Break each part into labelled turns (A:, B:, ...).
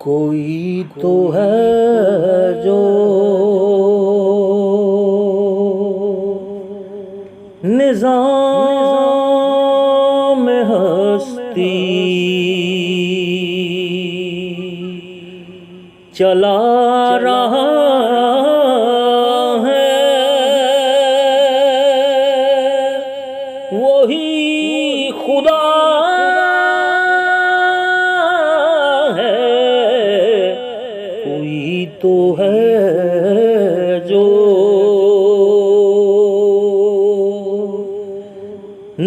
A: कोई तो है जो निज़ाम हस्ती चला रहा है, वही खुदा है। कोई तो है जो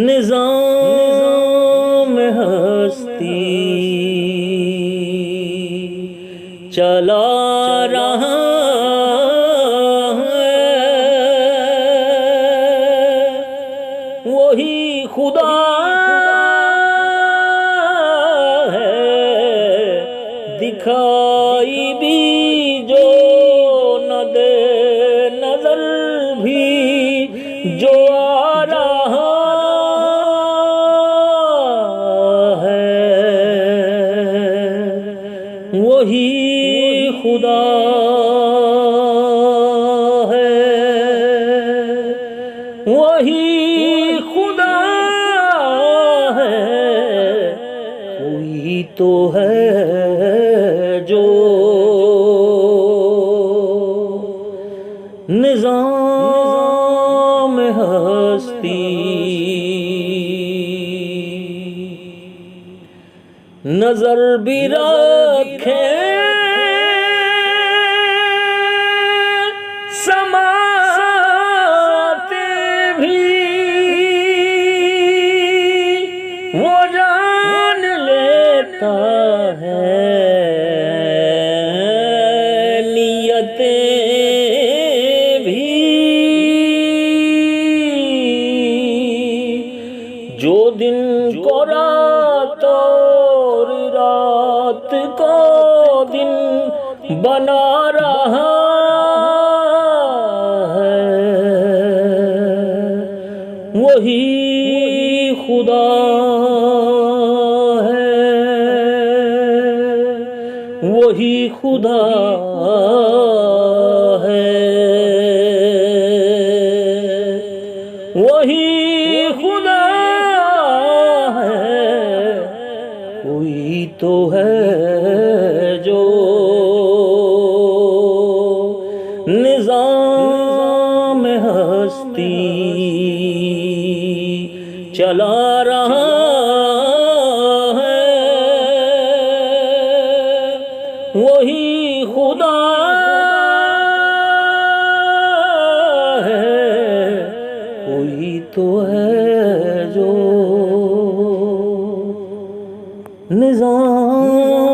A: निज़ाम हस्ती चला रहा है, वही खुदा है। दिखाई भी जो न दे नजर भी जो आ रहा है, वही खुदा है, वही खुदा है। कोई तो है जो निज़ाम हस्ती नजर भी रखे, समाते भी वो जान लेता है। नियतें भी जो दिन को रात और रात को दिन बना रहा है, वही खुदा है, वही खुदा है, वही खुदा है। कोई तो है जो निज़ाम हस्ती चला रहा है, वही खुदा है। कोई तो है जो निज़ाम